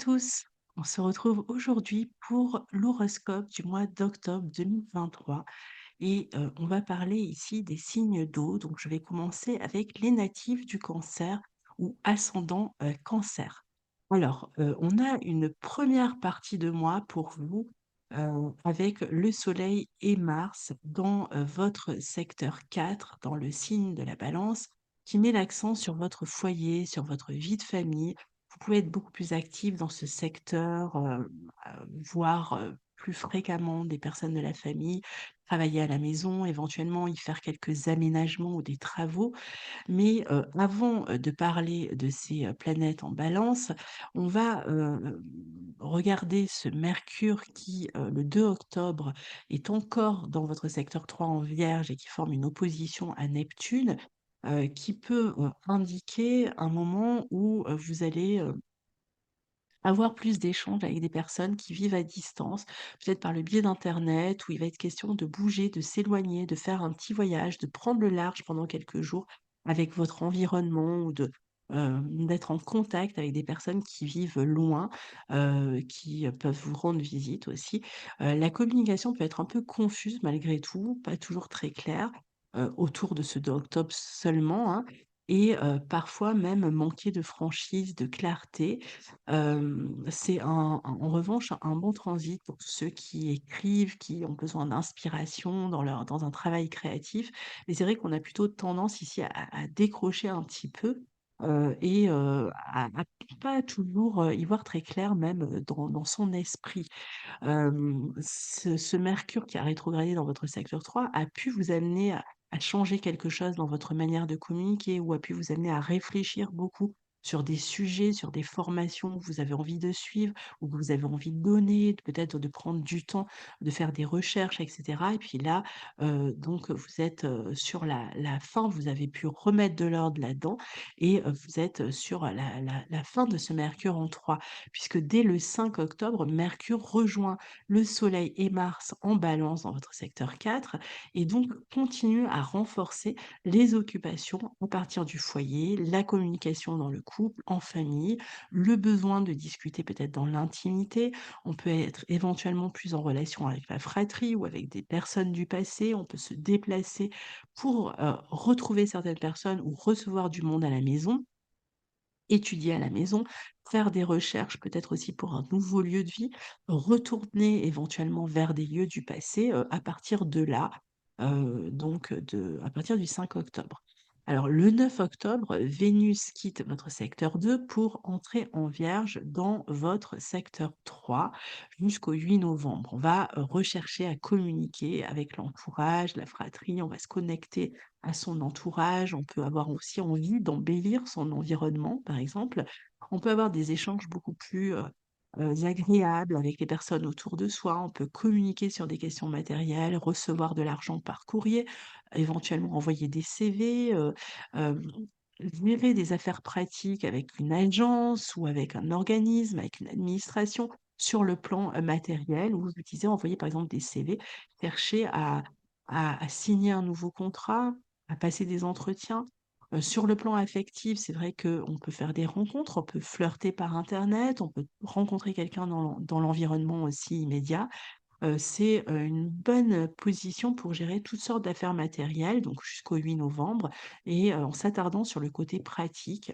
tous, on se retrouve aujourd'hui pour l'horoscope du mois d'octobre 2023 et on va parler ici des signes d'eau. Donc je vais commencer avec les natifs du Cancer ou ascendant, Cancer. Alors, on a une première partie de mois pour vous, avec le Soleil et Mars dans, votre secteur 4, dans le signe de la Balance, qui met l'accent sur votre foyer, sur votre vie de famille. Vous pouvez être beaucoup plus actif dans ce secteur, voir, plus fréquemment des personnes de la famille, travailler à la maison, éventuellement y faire quelques aménagements ou des travaux. Mais, avant, de parler de ces, planètes en Balance, on va, regarder ce Mercure qui, le 2 octobre est encore dans votre secteur 3 en Vierge et qui forme une opposition à Neptune, qui peut, indiquer un moment où, vous allez, avoir plus d'échanges avec des personnes qui vivent à distance, peut-être par le biais d'internet, où il va être question de bouger, de s'éloigner, de faire un petit voyage, de prendre le large pendant quelques jours avec votre environnement ou d'être en contact avec des personnes qui vivent loin, qui, peuvent vous rendre visite aussi. La communication peut être un peu confuse malgré tout, pas toujours très claire, autour de ce 2 octobre seulement, hein, et parfois même manquer de franchise, de clarté. C'est en revanche un bon transit pour tous ceux qui écrivent, qui ont besoin d'inspiration dans un travail créatif. Mais c'est vrai qu'on a plutôt tendance ici à décrocher un petit peu, et à pas toujours, y voir très clair même, dans son esprit. Ce Mercure qui a rétrogradé dans votre secteur 3 a pu vous amener à changer quelque chose dans votre manière de communiquer ou a pu vous amener à réfléchir beaucoup sur des sujets, sur des formations que vous avez envie de suivre ou que vous avez envie de donner, peut-être de prendre du temps, de faire des recherches et cetera et puis là, donc vous êtes, sur la fin, vous avez pu remettre de l'ordre là-dedans et vous êtes, sur la fin de ce Mercure en 3 puisque dès le 5 octobre, Mercure rejoint le Soleil et Mars en Balance dans votre secteur 4 et donc continue à renforcer les occupations à partir du foyer, la communication dans le couple, en famille, le besoin de discuter peut-être dans l'intimité. On peut être éventuellement plus en relation avec la fratrie ou avec des personnes du passé. On peut se déplacer pour retrouver certaines personnes ou recevoir du monde à la maison, étudier à la maison, faire des recherches peut-être aussi pour un nouveau lieu de vie, retourner éventuellement vers des lieux du passé, à partir de là, à partir du 5 octobre. Alors le 9 octobre, Vénus quitte votre secteur 2 pour entrer en Vierge dans votre secteur 3 jusqu'au 8 novembre. On va, rechercher à communiquer avec l'entourage, la fratrie, on va se connecter à son entourage, on peut avoir aussi envie d'embellir son environnement, par exemple. On peut avoir des échanges beaucoup plus, agréables avec les personnes autour de soi. On peut communiquer sur des questions matérielles, recevoir de l'argent par courrier, éventuellement envoyer des CV, hem, gérer des affaires pratiques avec une agence ou avec un organisme, avec une administration. Sur le plan, matériel, où vous utilisez envoyer par exemple des CV, chercher à signer un nouveau contrat, à passer des entretiens. Sur le plan affectif, c'est vrai qu'on peut faire des rencontres, on peut flirter par internet, on peut rencontrer quelqu'un dans l'environnement aussi immédiat. C'est, une bonne, position pour gérer toutes sortes d'affaires matérielles, donc jusqu'au 8 novembre et en s'attardant sur le côté pratique.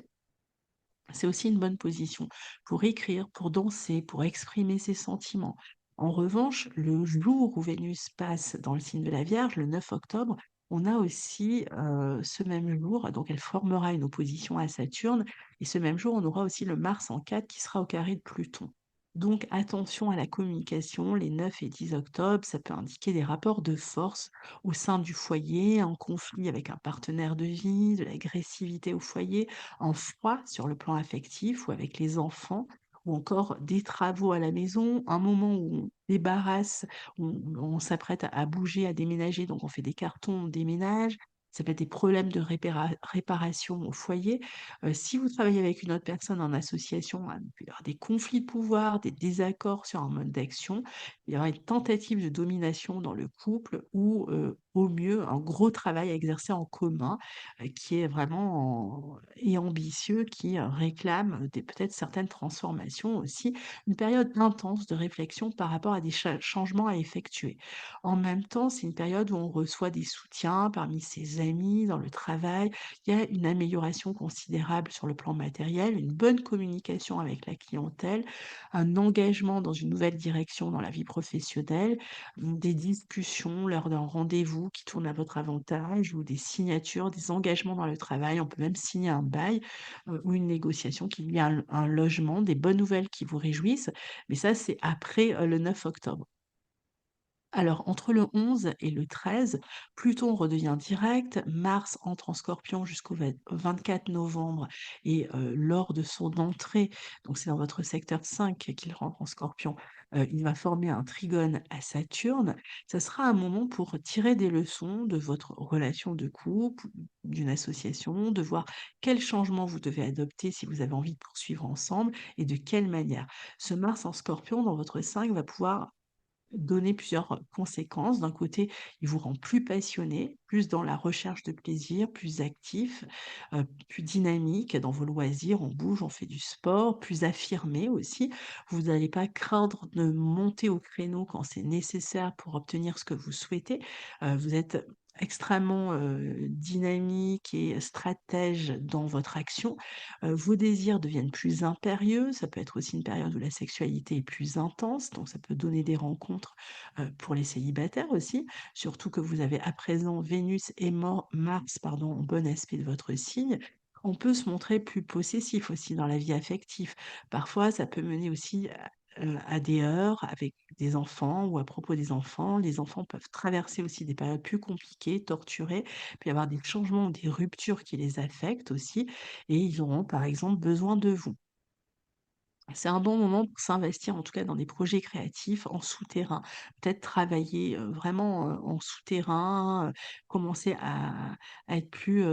C'est aussi une bonne position pour écrire, pour danser, pour exprimer ses sentiments. En revanche, le jour où Vénus passe dans le signe de la Vierge, le 9 octobre, on a aussi ce même jour, donc elle formera une opposition à Saturne, et ce même jour, on aura aussi le Mars en 4 qui sera au carré de Pluton. Donc attention à la communication, les 9 et 10 octobre, ça peut indiquer des rapports de force au sein du foyer, un conflit avec un partenaire de vie, de l'agressivité au foyer, en froid sur le plan affectif ou avec les enfants ou encore des travaux à la maison, un moment où on débarrasse, où on s'apprête à bouger, à déménager, donc on fait des cartons, on déménage. Ça peut être des problèmes de réparation au foyer. Si vous travaillez avec une autre personne en association, il peut y avoir des conflits de pouvoir, des désaccords sur un mode d'action. Il y aura une tentative de domination dans le couple ou, au mieux, un gros travail à exercer en commun, qui est vraiment et ambitieux, qui, réclame des peut-être certaines transformations aussi. Une période intense de réflexion par rapport à des changements à effectuer. En même temps, c'est une période où on reçoit des soutiens parmi ses amis, dans le travail. Il y a une amélioration considérable sur le plan matériel, une bonne communication avec la clientèle, un engagement dans une nouvelle direction dans la vie professionnelle, des discussions lors d'un rendez-vous qui tourne à votre avantage ou des signatures, des engagements dans le travail. On peut même signer un bail, ou une négociation qui lie un logement, des bonnes nouvelles qui vous réjouissent, mais ça, c'est après, le 9 octobre. Alors, entre le 11 et le 13, Pluton redevient direct, Mars entre en Scorpion jusqu'au 24 novembre et lors de son entrée, donc c'est dans votre secteur 5 qu'il rentre en Scorpion, il va former un trigone à Saturne. Ça sera un moment pour tirer des leçons de votre relation de couple, d'une association, de voir quels changements vous devez adopter si vous avez envie de poursuivre ensemble et de quelle manière. Ce Mars en Scorpion dans votre 5 va pouvoir donner plusieurs conséquences. D'un côté, il vous rend plus passionné, plus dans la recherche de plaisir, plus actif, plus dynamique dans vos loisirs. On bouge, on fait du sport, plus affirmé aussi. Vous n'allez pas craindre de monter au créneau quand c'est nécessaire pour obtenir ce que vous souhaitez. Vous êtes extrêmement, dynamique et stratège dans votre action. Vos désirs deviennent plus impérieux. Ça peut être aussi une période où la sexualité est plus intense, donc ça peut donner des rencontres, pour les célibataires aussi. Surtout que vous avez à présent Vénus et Mars, pardon, en bon aspect de votre signe. On peut se montrer plus possessif aussi dans la vie affective. Parfois, ça peut mener aussi à des heurts avec des enfants ou à propos des enfants. Les enfants peuvent traverser aussi des périodes plus compliquées, torturées. Il peut y avoir des changements ou des ruptures qui les affectent aussi et ils auront par exemple besoin de vous. C'est un bon moment pour s'investir, en tout cas dans des projets créatifs en souterrain. Peut-être travailler, vraiment, en souterrain, commencer à être plus,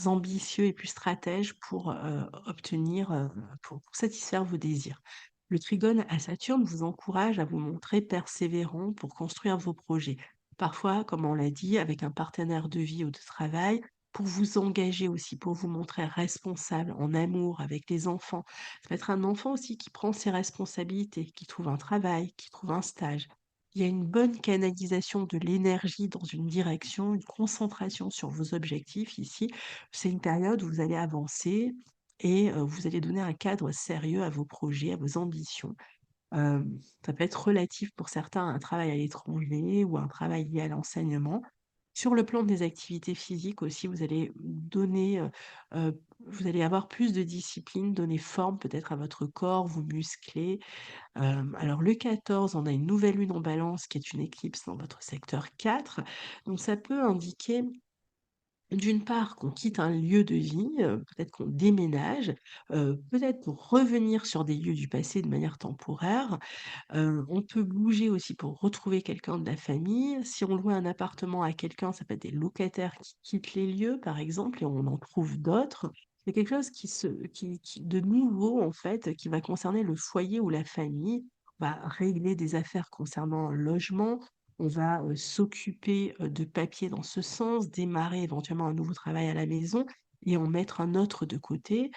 ambitieux et plus stratège pour, obtenir, pour satisfaire vos désirs. Le trigone à Saturne vous encourage à vous montrer persévérant pour construire vos projets. Parfois, comme on l'a dit, avec un partenaire de vie ou de travail, pour vous engager aussi, pour vous montrer responsable en amour avec les enfants. Ça peut être un enfant aussi qui prend ses responsabilités, qui trouve un travail, qui trouve un stage. Il y a une bonne canalisation de l'énergie dans une direction, une concentration sur vos objectifs ici. C'est une période où vous allez avancer et vous allez donner un cadre sérieux à vos projets, à vos ambitions. Ça peut être relatif pour certains à un travail à l'étranger ou un travail lié à l'enseignement. Sur le plan des activités physiques aussi, vous allez avoir plus de discipline, donner forme peut-être à votre corps, vous muscler. Alors le 14, on a une nouvelle lune en Balance qui est une éclipse dans votre secteur 4. Donc ça peut indiquer, d'une part, qu'on quitte un lieu de vie, peut-être qu'on déménage, peut-être pour revenir sur des lieux du passé de manière temporaire. On peut bouger aussi pour retrouver quelqu'un de la famille. Si on loue un appartement à quelqu'un, ça peut être des locataires qui quittent les lieux, par exemple, et on en trouve d'autres. C'est quelque chose qui de nouveau, en fait, qui va concerner le foyer ou la famille. On va régler des affaires concernant un logement. On va, s'occuper, de papiers dans ce sens, démarrer éventuellement un nouveau travail à la maison et en mettre un autre de côté.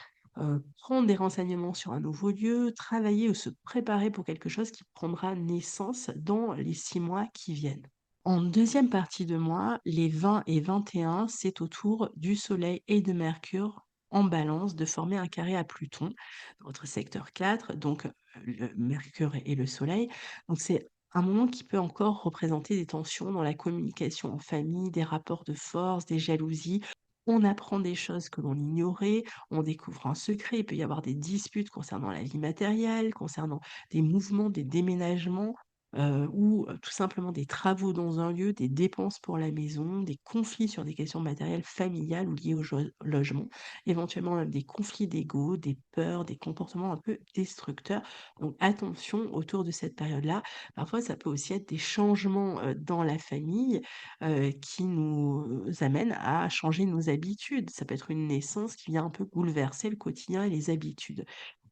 Prendre des renseignements sur un nouveau lieu, travailler ou se préparer pour quelque chose qui prendra naissance dans les 6 mois qui viennent. En deuxième partie de mois, les 20 et 21, c'est au tour du Soleil et de Mercure en Balance de former un carré à Pluton, dans votre secteur 4, donc le Mercure et le Soleil. Donc c'est un moment qui peut encore représenter des tensions dans la communication en famille, des rapports de force, des jalousies. On apprend des choses que l'on ignorait, on découvre un secret, il peut y avoir des disputes concernant la vie matérielle, concernant des mouvements, des déménagements. ou tout simplement des travaux dans un lieu, des dépenses pour la maison, des conflits sur des questions matérielles familiales ou liées au logement, éventuellement même des conflits d'ego, des peurs, des comportements un peu destructeurs. Donc attention autour de cette période-là. Parfois, ça peut aussi être des changements, dans la famille, qui nous amènent à changer nos habitudes. Ça peut être une naissance qui vient un peu bouleverser le quotidien et les habitudes.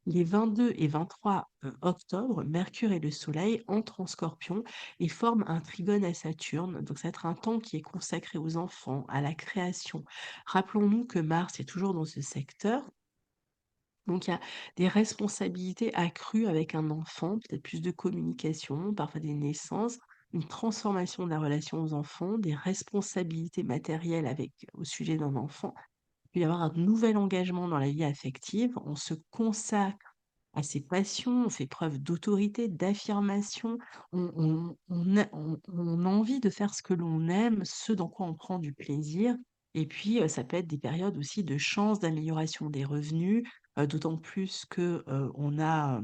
Les 22 et 23 octobre, Mercure et le Soleil entrent en Scorpion et forment un trigone à Saturne. Donc, ça va être un temps qui est consacré aux enfants, à la création. Rappelons-nous que Mars est toujours dans ce secteur. Donc, il y a des responsabilités accrues avec un enfant, peut-être plus de communication, parfois des naissances, une transformation de la relation aux enfants, des responsabilités matérielles avec, au sujet d'un enfant. Il peut y avoir un nouvel engagement dans la vie affective. On se consacre à ses passions, on fait preuve d'autorité, d'affirmation, on a envie de faire ce que l'on aime, ce dans quoi on prend du plaisir. Et puis, ça peut être des périodes aussi de chance, d'amélioration des revenus, d'autant plus que, on a,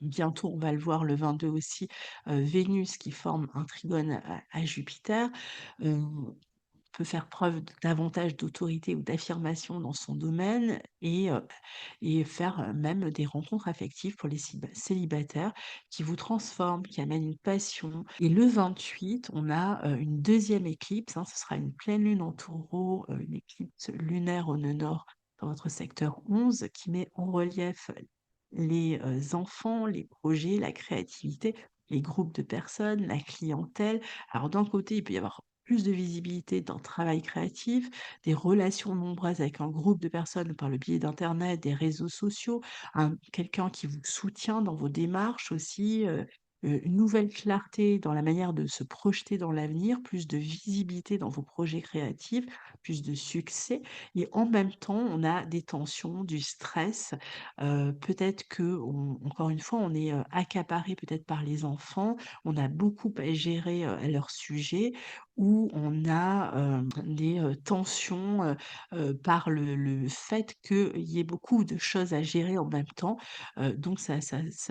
bientôt, on va le voir le 22 aussi, Vénus qui forme un trigone à Jupiter. On peut faire preuve davantage d'autorité ou d'affirmation dans son domaine et faire, même des rencontres affectives pour les célibataires qui vous transforment, qui amènent une passion. Et le 28, on a, une deuxième éclipse, hein, ce sera une pleine lune en Taureau, une éclipse lunaire au nœud nord dans votre secteur 11 qui met en relief les, enfants, les projets, la créativité, les groupes de personnes, la clientèle. Alors d'un côté, il peut y avoir plus de visibilité dans le travail créatif, des relations nombreuses avec un groupe de personnes par le biais d'internet, des réseaux sociaux, quelqu'un qui vous soutient dans vos démarches aussi, une nouvelle clarté dans la manière de se projeter dans l'avenir, plus de visibilité dans vos projets créatifs, plus de succès et en même temps, on a des tensions, du stress, peut-être qu'on encore une fois, on est, accaparé peut-être par les enfants, on a beaucoup à gérer, à leur sujet ou on a, des, tensions, par le fait qu'il y ait beaucoup de choses à gérer en même temps, donc ça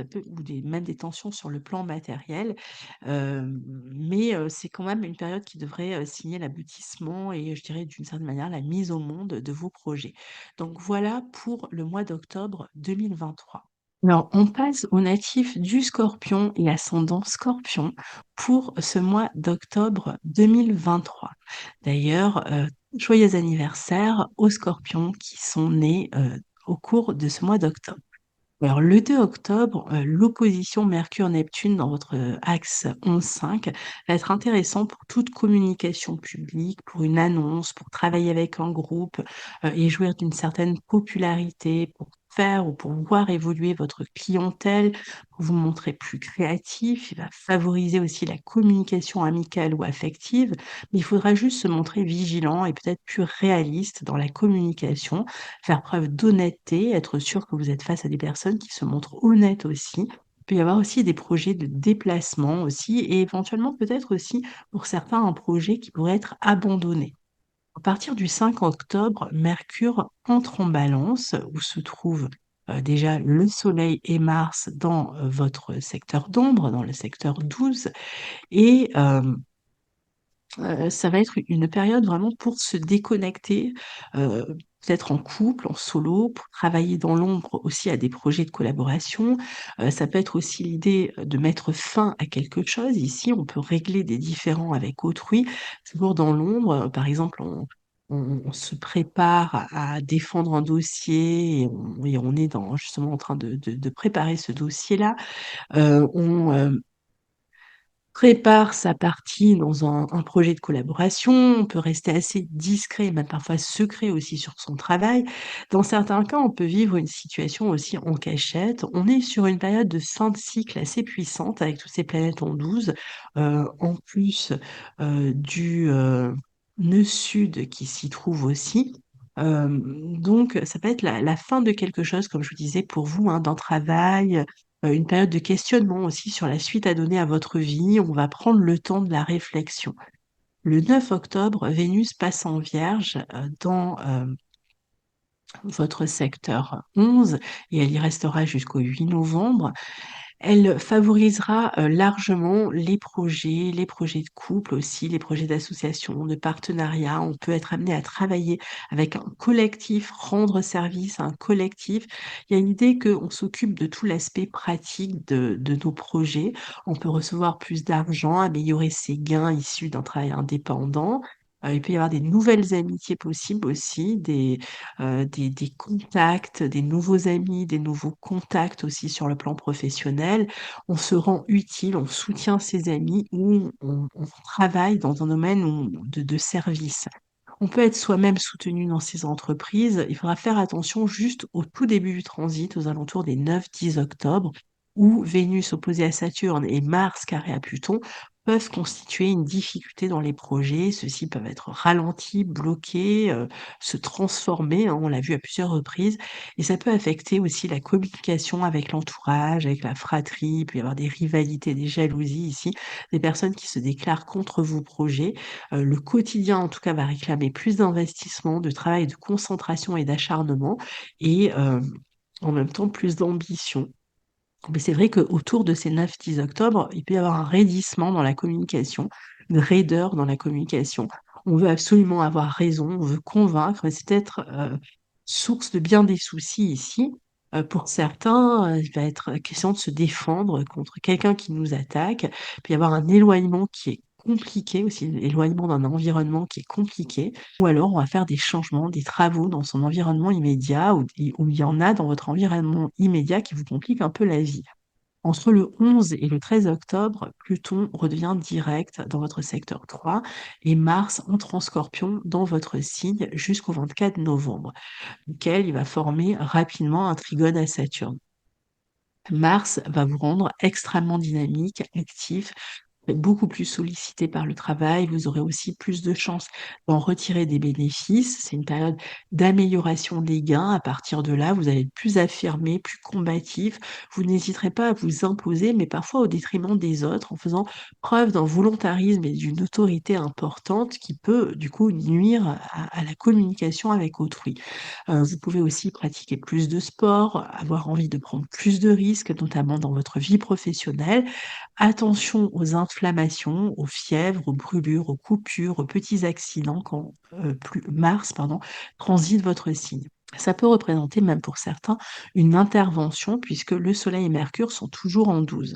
peut ou des même des tensions sur le plan matériel, mais c'est quand même une période qui devrait, signer l'aboutissement et je dirais d'une certaine manière la mise au monde de vos projets. Donc voilà pour le mois d'octobre 2023. Alors, on passe aux natifs du Scorpion et ascendant Scorpion pour ce mois d'octobre 2023. D'ailleurs, joyeux anniversaire aux Scorpions qui sont nés, au cours de ce mois d'octobre. Alors le 2 octobre, l'opposition Mercure-Neptune dans votre, axe 11-5 va être intéressant pour toute communication publique, pour une annonce, pour travailler avec un groupe, et jouir d'une certaine popularité, pour faire ou pour voir évoluer votre clientèle, pour vous montrer plus créatif. Il va favoriser aussi la communication amicale ou affective, mais il faudra juste se montrer vigilant et peut-être plus réaliste dans la communication, faire preuve d'honnêteté, être sûr que vous êtes face à des personnes qui se montrent honnêtes aussi. Il peut y avoir aussi des projets de déplacement aussi et éventuellement peut-être aussi pour certains un projet qui pourrait être abandonné. À partir du 5 octobre, Mercure entre en Balance où se trouvent déjà le Soleil et Mars dans votre secteur d'ombre, dans le secteur 12 et ça va être une période vraiment pour se déconnecter, peut-être en couple, en solo, pour travailler dans l'ombre aussi à des projets de collaboration. Ça peut être aussi l'idée, de mettre fin à quelque chose. Ici, on peut régler des différends avec autrui, toujours dans l'ombre. Par exemple, on se prépare à défendre un dossier et on est dans justement en train de préparer ce dossier-là. On prépare sa partie dans un projet de collaboration, on peut rester assez discret, même parfois secret aussi sur son travail. Dans certains cas, on peut vivre une situation aussi en cachette. On est sur une période de fin de cycle assez puissante avec toutes ces planètes en 12, en plus, du, nœud sud qui s'y trouve aussi. Donc ça peut être la fin de quelque chose, comme je vous disais, pour vous, hein, d'un travail, une période de questionnement aussi sur la suite à donner à votre vie. On va prendre le temps de la réflexion. Le 9 octobre, Vénus passe en Vierge, dans, votre secteur 11 et elle y restera jusqu'au 8 novembre. Elle favorisera, largement les projets de couple aussi, les projets d'association, de partenariat. On peut être amené à travailler avec un collectif, rendre service à un collectif. Il y a une idée qu'on s'occupe de tout l'aspect pratique de nos projets. On peut recevoir plus d'argent, améliorer ses gains issus d'un travail indépendant. Il peut y avoir des nouvelles amitiés possibles aussi, des contacts, des nouveaux amis, des nouveaux contacts aussi sur le plan professionnel. On se rend utile, on soutient ses amis ou on travaille dans un domaine de service. On peut être soi-même soutenu dans ces entreprises. Il faudra faire attention juste au tout début du transit, aux alentours des 9-10 octobre, où Vénus opposée à Saturne et Mars carré à Pluton peuvent constituer une difficulté dans les projets. Ceux-ci peuvent être ralentis, bloqués, se transformer, hein, on l'a vu à plusieurs reprises. Et ça peut affecter aussi la communication avec l'entourage, avec la fratrie. Il peut y avoir des rivalités, des jalousies ici, des personnes qui se déclarent contre vos projets. Le quotidien, en tout cas, va réclamer plus d'investissement, de travail, de concentration et d'acharnement et en même temps plus d'ambition. Mais c'est vrai qu'autour de ces 9-10 octobre, il peut y avoir un raidissement dans la communication, une raideur dans la communication. On veut absolument avoir raison, on veut convaincre, et c'est peut-être, source de bien des soucis ici. Pour certains, il va être question de se défendre contre quelqu'un qui nous attaque. Il peut y avoir un éloignement qui est compliqué aussi, l'éloignement d'un environnement qui est compliqué. Ou alors on va faire des changements, des travaux dans son environnement immédiat ou il y en a dans votre environnement immédiat qui vous compliquent un peu la vie. Entre le 11 et le 13 octobre, Pluton redevient direct dans votre secteur 3 et Mars entre en Scorpion dans votre signe jusqu'au 24 novembre, duquel il va former rapidement un trigone à Saturne. Mars va vous rendre extrêmement dynamique, actif, beaucoup plus sollicité par le travail. Vous aurez aussi plus de chances d'en retirer des bénéfices. C'est une période d'amélioration des gains. À partir de là, vous allez être plus affirmé, plus combatif. Vous n'hésiterez pas à vous imposer, mais parfois au détriment des autres, en faisant preuve d'un volontarisme et d'une autorité importante qui peut, du coup, nuire à la communication avec autrui. Vous pouvez aussi pratiquer plus de sport, avoir envie de prendre plus de risques, notamment dans votre vie professionnelle. Attention aux inflammations, aux fièvres, aux brûlures, aux coupures, aux petits accidents quand, Mars, pardon, transite votre signe. Ça peut représenter, même pour certains, une intervention puisque le Soleil et Mercure sont toujours en 12.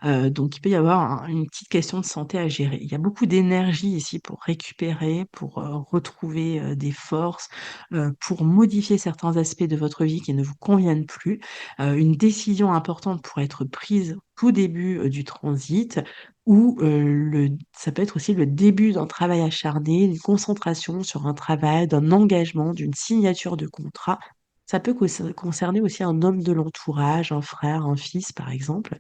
Donc il peut y avoir une petite question de santé à gérer. Il y a beaucoup d'énergie ici pour récupérer, pour, retrouver, des forces, pour modifier certains aspects de votre vie qui ne vous conviennent plus. Une décision importante pourrait être prise au tout début, du transit ou, ça peut être aussi le début d'un travail acharné, d'une concentration sur un travail, d'un engagement, d'une signature de contrat. Ça peut concerner aussi un homme de l'entourage, un frère, un fils, par exemple.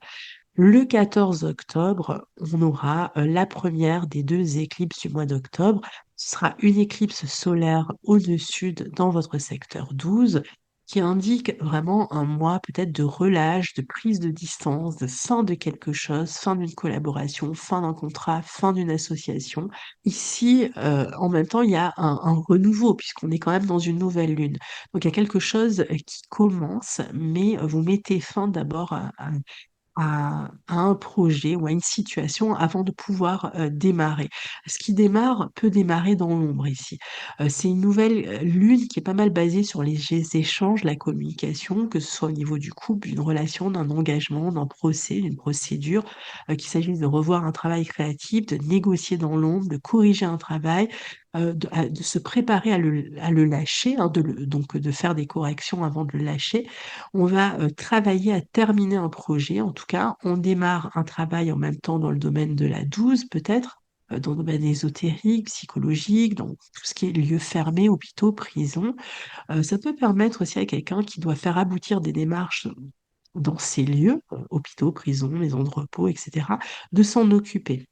Le 14 octobre, on aura, la première des 2 éclipses du mois d'octobre. Ce sera une éclipse solaire au sud dans votre secteur 12 qui indique vraiment un mois peut-être de relâche, de prise de distance, de fin de quelque chose, fin d'une collaboration, fin d'un contrat, fin d'une association. Ici, en même temps, il y a un renouveau puisqu'on est quand même dans une nouvelle lune. Donc il y a quelque chose, qui commence, mais, vous mettez fin d'abord à un projet ou à une situation avant de pouvoir, démarrer. Ce qui démarre peut démarrer dans l'ombre ici. C'est une nouvelle, lune qui est pas mal basée sur les échanges, la communication, que ce soit au niveau du couple, d'une relation, d'un engagement, d'un procès, d'une procédure, qu'il s'agisse de revoir un travail créatif, de négocier dans l'ombre, de corriger un travail, de se préparer à le lâcher, hein, donc de faire des corrections avant de le lâcher. On va, travailler à terminer un projet, en tout cas, on démarre un travail en même temps dans le domaine de la 12 peut-être, dans le domaine ésotérique, psychologique, dans tout ce qui est lieux fermés, hôpitaux, prisons. Ça peut permettre aussi à quelqu'un qui doit faire aboutir des démarches dans ces lieux, hôpitaux, prisons, maisons de repos et cetera, de s'en occuper.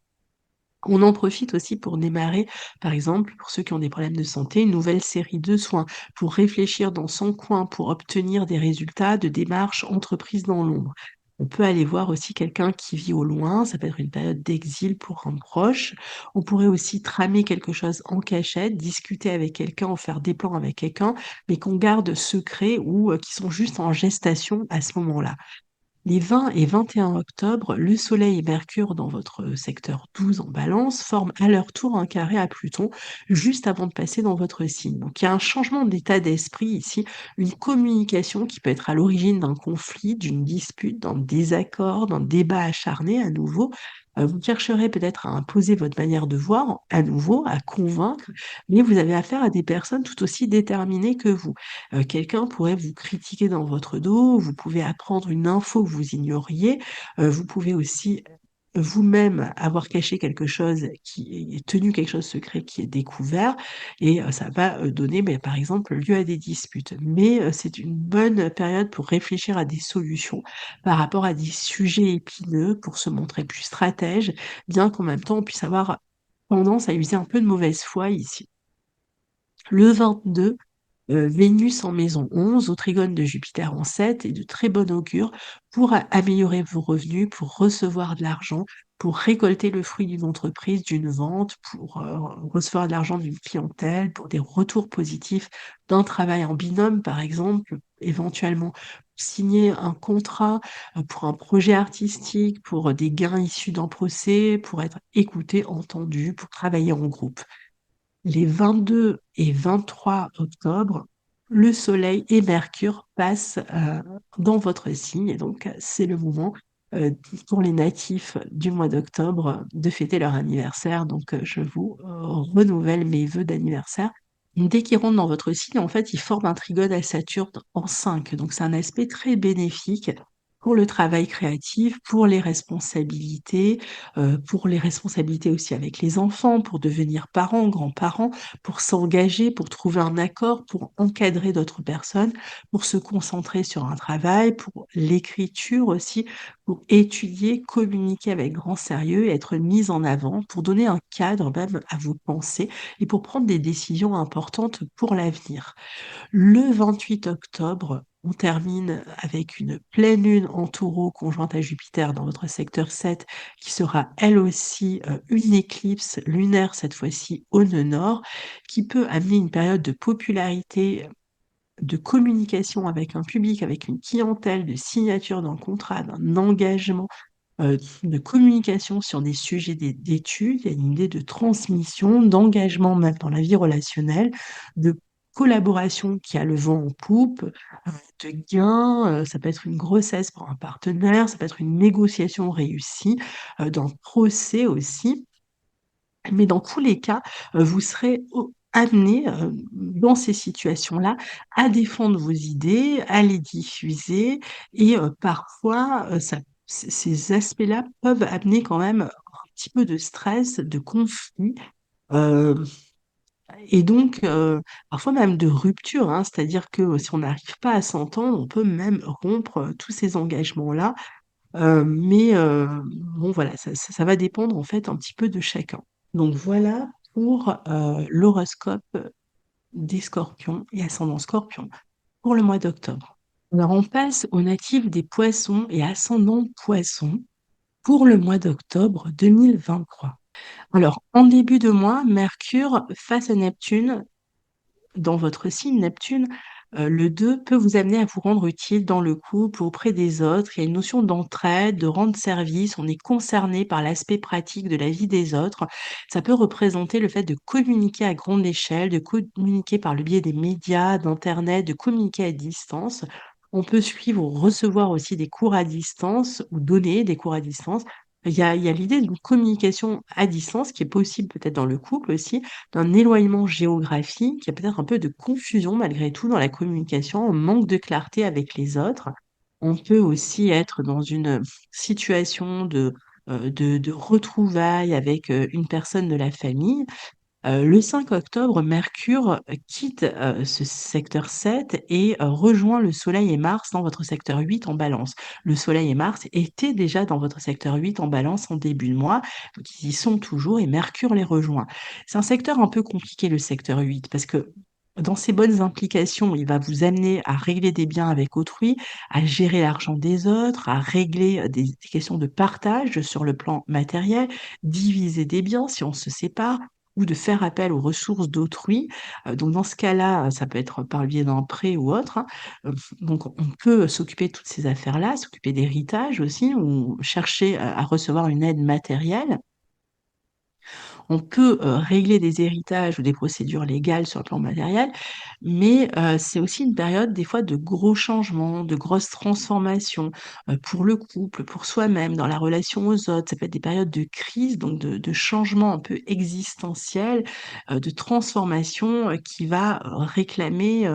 On en profite aussi pour démarrer, par exemple, pour ceux qui ont des problèmes de santé, une nouvelle série de soins, pour réfléchir dans son coin, pour obtenir des résultats de démarches entreprises dans l'ombre. On peut aller voir aussi quelqu'un qui vit au loin, ça peut être une période d'exil pour un proche. On pourrait aussi tramer quelque chose en cachette, discuter avec quelqu'un ou faire des plans avec quelqu'un, mais qu'on garde secret ou qui sont juste en gestation à ce moment-là. Les 20 et 21 octobre, le Soleil et Mercure dans votre secteur 12 en Balance forment à leur tour un carré à Pluton juste avant de passer dans votre signe. Donc il y a un changement d'état d'esprit ici, une communication qui peut être à l'origine d'un conflit, d'une dispute, d'un désaccord, d'un débat acharné à nouveau. Vous chercherez peut-être à imposer votre manière de voir à nouveau, à convaincre, mais vous avez affaire à des personnes tout aussi déterminées que vous. Quelqu'un pourrait vous critiquer dans votre dos, vous pouvez apprendre une info que vous ignoriez, vous pouvez aussi vous-même avoir caché quelque chose qui est tenu quelque chose secret qui est découvert et ça va, donner, beh, par exemple, lieu à des disputes. Mais, c'est une bonne période pour réfléchir à des solutions par rapport à des sujets épineux, pour se montrer plus stratège, bien qu'en même temps on puisse avoir tendance à user un peu de mauvaise foi ici. Le 22, Vénus en maison 11, au trigone de Jupiter en 7 est de très bon augure pour améliorer vos revenus, pour recevoir de l'argent, pour récolter le fruit d'une entreprise, d'une vente, pour, recevoir de l'argent d'une clientèle, pour des retours positifs d'un travail en binôme, par exemple, éventuellement signer un contrat, pour un projet artistique, pour des gains issus d'un procès, pour être écouté, entendu, pour travailler en groupe. Les 22 et 23 octobre, le Soleil et Mercure passent, dans votre signe et donc c'est le moment, pour les natifs du mois d'octobre, de fêter leur anniversaire donc je vous, renouvelle mes vœux d'anniversaire. Dès qu'ils rentrent dans votre signe, en fait, ils forment un trigone à Saturne en 5, donc c'est un aspect très bénéfique pour le travail créatif, pour les responsabilités aussi avec les enfants, pour devenir parents, grands-parents, pour s'engager, pour trouver un accord, pour encadrer d'autres personnes, pour se concentrer sur un travail, pour l'écriture aussi, pour étudier, communiquer avec grand sérieux et être mise en avant, pour donner un cadre même à vos pensées et pour prendre des décisions importantes pour l'avenir. Le 28 octobre, on termine avec une pleine lune en Taureau conjointe à Jupiter dans votre secteur 7 qui sera elle aussi, une éclipse lunaire cette fois-ci au nœud nord, qui peut amener une période de popularité, de communication avec un public, avec une clientèle, de signature d'un contrat, d'un engagement, de communication sur des sujets d'études. Il y a une idée de transmission, d'engagement même dans la vie relationnelle, de collaboration qui a le vent en poupe, de gains, ça peut être une grossesse pour un partenaire, ça peut être une négociation réussie, d'un procès aussi. Mais dans tous les cas, vous serez amenés, dans ces situations-là, à défendre vos idées, à les diffuser et parfois, ça ces aspects-là peuvent amener quand même un petit peu de stress, de conflit, hem et donc parfois même de rupture, hein. C'est-à-dire que si on n'arrive pas à s'entendre, on peut même rompre, tous ces engagements-là, mais bon voilà, ça va dépendre en fait un petit peu de chacun. Donc voilà pour, l'horoscope des Scorpions et ascendant Scorpion pour le mois d'octobre. Alors on passe aux natifs des Poissons et ascendant Poissons pour le mois d'octobre 2023. Alors en début de mois, Mercure face à Neptune dans votre signe Neptune, le 2 peut vous amener à vous rendre utile dans le couple ou auprès des autres. Il y a une notion d'entraide, de rendre service, on est concerné par l'aspect pratique de la vie des autres. Ça peut représenter le fait de communiquer à grande échelle, de communiquer par le biais des médias, d'internet, de communiquer à distance. On peut suivre ou recevoir aussi des cours à distance ou donner des cours à distance. Il y a l'idée d'une communication à distance qui est possible peut-être dans le couple aussi, d'un éloignement géographique, il y a peut-être un peu de confusion malgré tout dans la communication, un manque de clarté avec les autres. On peut aussi être dans une situation de retrouvailles avec, une personne de la famille. Le 5 octobre, Mercure, quitte, ce secteur 7 et rejoint le Soleil et Mars dans votre secteur 8 en Balance. Le Soleil et Mars étaient déjà dans votre secteur 8 en Balance en début de mois, donc ils y sont toujours et Mercure les rejoint. C'est un secteur un peu compliqué, le secteur 8, parce que dans ses bonnes implications, il va vous amener à régler des biens avec autrui, à gérer l'argent des autres, à régler, des questions de partage sur le plan matériel, diviser des biens si on se sépare. ou de faire appel aux ressources d'autrui. Donc dans ce cas-là, ça peut être par le biais d'un prêt ou autre, hein. Donc on peut s'occuper de toutes ces affaires-là, s'occuper d'héritage aussi ou chercher à recevoir une aide matérielle. On peut, régler des héritages ou des procédures légales sur le plan matériel, mais c'est aussi une période des fois de gros changements, de grosses transformations, pour le couple, pour soi-même, dans la relation aux autres. Ça peut être des périodes de crise, donc de changements un peu existentiels, de transformation, qui va réclamer,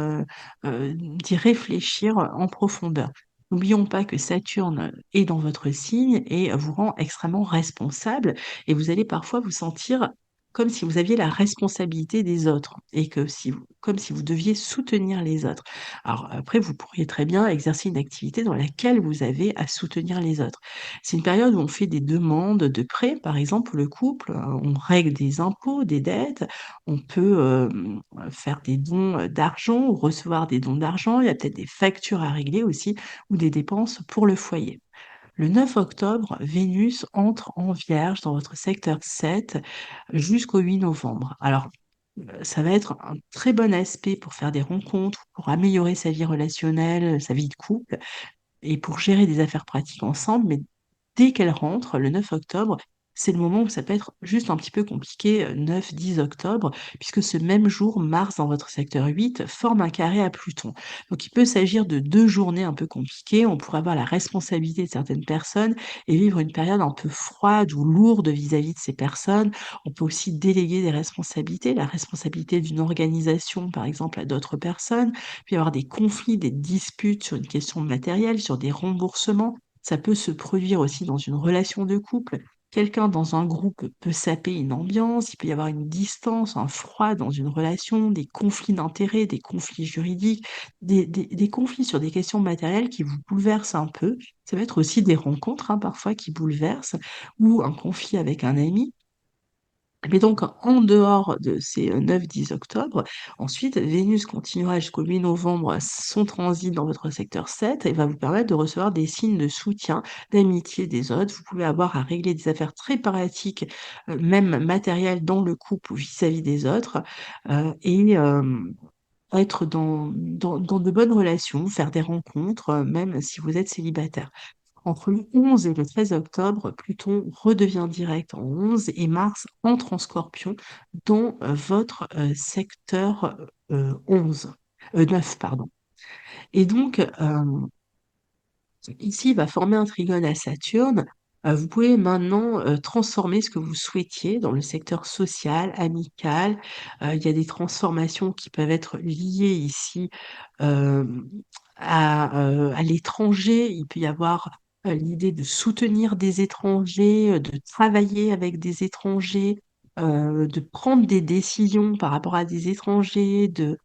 d'y réfléchir en profondeur. N'oublions pas que Saturne est dans votre signe et vous rend extrêmement responsable et vous allez parfois vous sentir comme si vous aviez la responsabilité des autres et que si vous comme si vous deviez soutenir les autres. Alors après, vous pourriez très bien exercer une activité dans laquelle vous avez à soutenir les autres. C'est une période où on fait des demandes de prêts, par exemple, pour le couple, on règle des impôts, des dettes, on peut, faire des dons, d'argent ou recevoir des dons d'argent. Il y a peut-être des factures à régler aussi ou des dépenses pour le foyer. Le 9 octobre, Vénus entre en Vierge dans votre secteur 7 jusqu'au 8 novembre. Alors, ça va être un très bon aspect pour faire des rencontres, pour améliorer sa vie relationnelle, sa vie de couple et pour gérer des affaires pratiques ensemble, mais dès qu'elle rentre, le 9 octobre, c'est le moment où ça peut être juste un petit peu compliqué, 9-10 octobre, puisque ce même jour, Mars, dans votre secteur 8, forme un carré à Pluton. Donc il peut s'agir de 2 journées un peu compliquées. On pourrait avoir la responsabilité de certaines personnes et vivre une période un peu froide ou lourde vis-à-vis de ces personnes. On peut aussi déléguer des responsabilités, la responsabilité d'une organisation, par exemple, à d'autres personnes. Puis y avoir des conflits, des disputes sur une question matérielle, sur des remboursements. Ça peut se produire aussi dans une relation de couple. Quelqu'un dans un groupe peut saper une ambiance, il peut y avoir une distance, un froid dans une relation, des conflits d'intérêts, des conflits juridiques, des conflits sur des questions matérielles qui vous bouleversent un peu. Ça va être aussi des rencontres, hein, parfois qui bouleversent ou un conflit avec un ami. Mais donc, en dehors de ces 9-10 octobre, ensuite, Vénus continuera jusqu'au 8 novembre son transit dans votre secteur 7 et va vous permettre de recevoir des signes de soutien, d'amitié des autres. Vous pouvez avoir à régler des affaires très pratiques, même matérielles dans le couple ou vis-à-vis des autres, et être dans de bonnes relations, faire des rencontres, même si vous êtes célibataire. Entre le 11 et le 13 octobre, Pluton redevient direct en 11 et Mars entre en Scorpion dans, votre, secteur, 11, 9 pardon. Et donc, ici, il va former un trigone à Saturne. Vous pouvez maintenant, transformer ce que vous souhaitiez dans le secteur social, amical. Il y a des transformations qui peuvent être liées ici, hem, à l'étranger. Il peut y avoir, l'idée de soutenir des étrangers, de travailler avec des étrangers, de prendre des décisions par rapport à des étrangers, de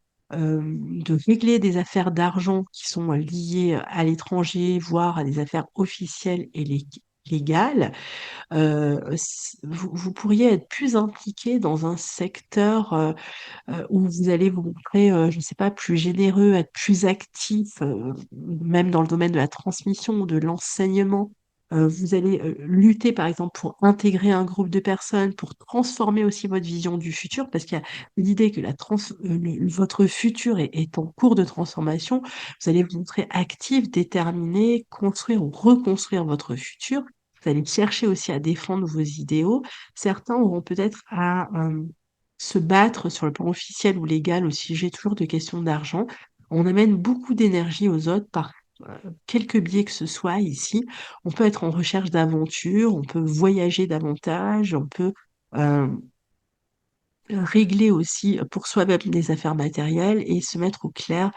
régler des affaires d'argent qui sont, liées à l'étranger, voire à des affaires officielles et légales. Vous pourriez être plus impliqué dans un secteur, où vous allez vous montrer, je ne sais pas, plus généreux, être plus actif, même dans le domaine de la transmission ou de l'enseignement. Vous allez, lutter par exemple pour intégrer un groupe de personnes, pour transformer aussi votre vision du futur parce qu'il y a l'idée que la trans le votre futur est en cours de transformation. Vous allez vous montrer actif, déterminé, construire ou reconstruire votre futur. Vous allez chercher aussi à défendre vos idéaux. Certains auront peut-être à, se battre sur le plan officiel ou légal au sujet toujours de questions d'argent. On amène beaucoup d'énergie aux autres par, quelque biais que ce soit ici. On peut être en recherche d'aventure, on peut voyager davantage, on peut, hem, régler aussi, pour soi-même des affaires matérielles et se mettre au clair,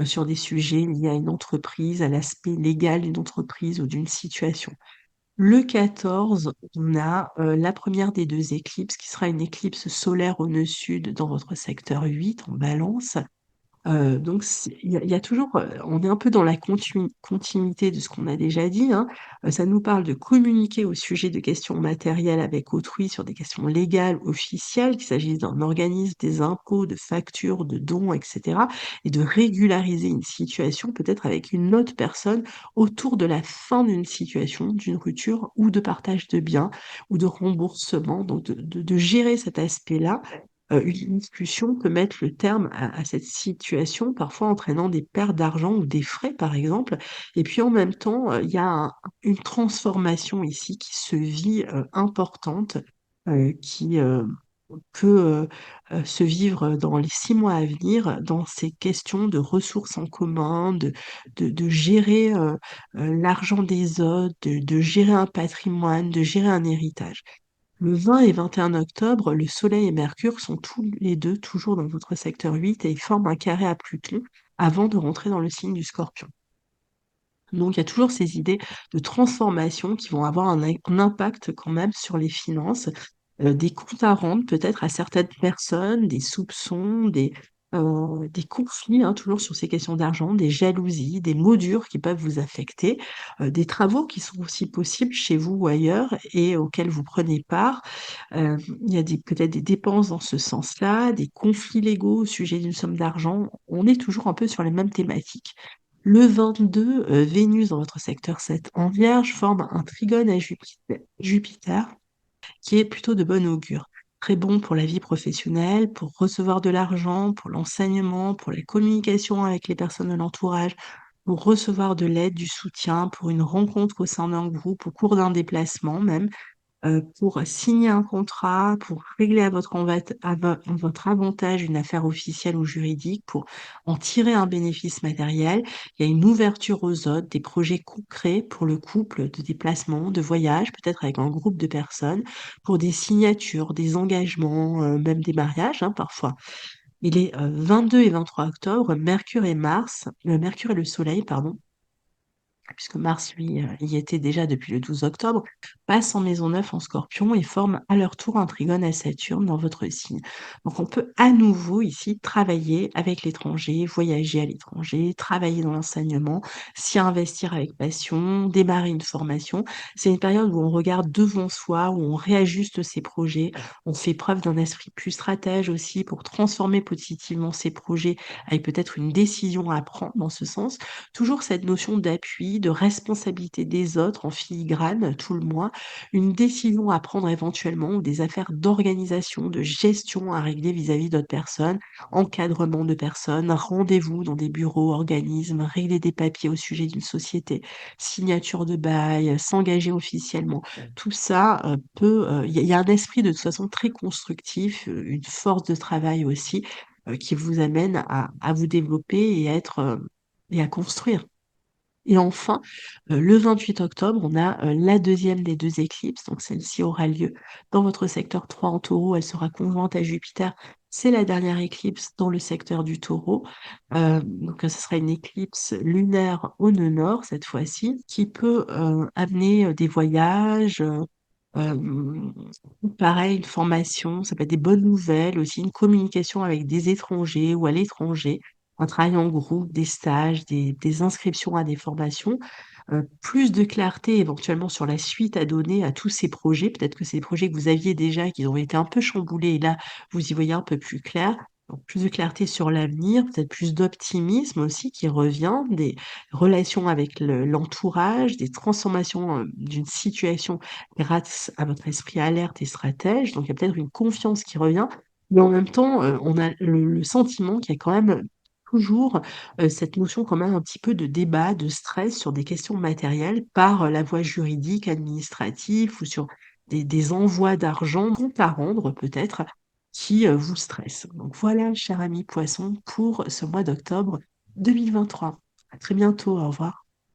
sur des sujets liés à une entreprise, à l'aspect légal d'une entreprise ou d'une situation. Le 14, on a, la première des 2 éclipses qui sera une éclipse solaire au nœud sud dans votre secteur 8 en Balance. Donc il y a toujours, on est un peu dans la continuité de ce qu'on a déjà dit, hein. Ça nous parle de communiquer au sujet de questions matérielles avec autrui sur des questions légales, officielles, qu'il s'agisse d'un organisme, des impôts, de factures, de dons et cetera, et de régulariser une situation peut-être avec une autre personne autour de la fin d'une situation, d'une rupture ou de partage de biens ou de remboursement. Donc de gérer cet aspect-là. Une discussion peut mettre le terme à cette situation, parfois entraînant des pertes d'argent ou des frais, par exemple. Et puis en même temps, il y a une transformation ici qui se vit, importante, qui, peut, se vivre dans les 6 mois à venir, dans ces questions de ressources en commun, de gérer, l'argent des autres, de gérer un patrimoine, de gérer un héritage. Le 20 et 21 octobre, le Soleil et Mercure sont tous les 2 toujours dans votre secteur 8 et ils forment un carré à Pluton avant de rentrer dans le signe du Scorpion. Donc il y a toujours ces idées de transformation qui vont avoir un impact quand même sur les finances, des comptes à rendre peut-être à certaines personnes, des soupçons, des conflits, hein, toujours sur ces questions d'argent, des jalousies, des mots durs qui peuvent vous affecter, des travaux qui sont aussi possibles chez vous ou ailleurs et auxquels vous prenez part. Il y a peut-être des dépenses dans ce sens-là, des conflits légaux au sujet d'une somme d'argent. On est toujours un peu sur les mêmes thématiques. Le 22, Vénus dans votre secteur 7 en Vierge forme un trigone à Jupiter qui est plutôt de bon augure. Très bon pour la vie professionnelle, pour recevoir de l'argent, pour l'enseignement, pour la communication avec les personnes de l'entourage, pour recevoir de l'aide, du soutien, pour une rencontre au sein d'un groupe, au cours d'un déplacement même. Pour signer un contrat, pour régler à votre avantage une affaire officielle ou juridique, pour en tirer un bénéfice matériel. Il y a une ouverture aux autres, des projets concrets pour le couple, de déplacement, de voyage, peut-être avec un groupe de personnes, pour des signatures, des engagements, même des mariages, hein, parfois. Il est, 22 et 23 octobre, Mercure et le Soleil, pardon, puisque Mars, lui, y était déjà depuis le 12 octobre, passe en maison 9 en Scorpion et forme à leur tour un trigone à Saturne dans votre signe. Donc on peut à nouveau ici travailler avec l'étranger, voyager à l'étranger, travailler dans l'enseignement, s'y investir avec passion, démarrer une formation. C'est une période où on regarde devant soi, où on réajuste ses projets, on fait preuve d'un esprit plus stratège aussi pour transformer positivement ses projets avec peut-être une décision à prendre dans ce sens. Toujours cette notion d'appui, de responsabilité des autres en filigrane tout le mois, une décision à prendre éventuellement ou des affaires d'organisation, de gestion à régler vis-à-vis d'autres personnes, encadrement de personnes, rendez-vous dans des bureaux, organismes, régler des papiers au sujet d'une société, signature de bail, s'engager officiellement. Tout ça, il y a un esprit de toute façon très constructif, une force de travail aussi, qui vous amène à vous développer et à être, et à construire. Et enfin, le 28 octobre, on a, la deuxième des 2 éclipses, donc celle-ci aura lieu dans votre secteur 3 en Taureau, elle sera conjointe à Jupiter. C'est la dernière éclipse dans le secteur du Taureau. Donc, ce sera une éclipse lunaire au nœud nord cette fois-ci, qui peut, amener, des voyages, hem, pareil, une formation, ça peut être des bonnes nouvelles aussi, une communication avec des étrangers ou à l'étranger, un travail en groupe, des stages, des inscriptions à des formations, plus de clarté éventuellement sur la suite à donner à tous ces projets. Peut-être que c'est des projets que vous aviez déjà, qui ont été un peu chamboulés et là, vous y voyez un peu plus clair. Donc plus de clarté sur l'avenir, peut-être plus d'optimisme aussi qui revient, des relations avec l'entourage, des transformations, d'une situation grâce à votre esprit alerte et stratège. Donc il y a peut-être une confiance qui revient, mais en même temps, on a le sentiment qu'il y a quand même toujours, cette notion quand même un petit peu de débat, de stress sur des questions matérielles par, la voie juridique, administrative ou sur des envois d'argent, comptes à rendre peut-être, qui, vous stressent. Donc voilà, cher ami Poisson, pour ce mois d'octobre 2023. À très bientôt, au revoir.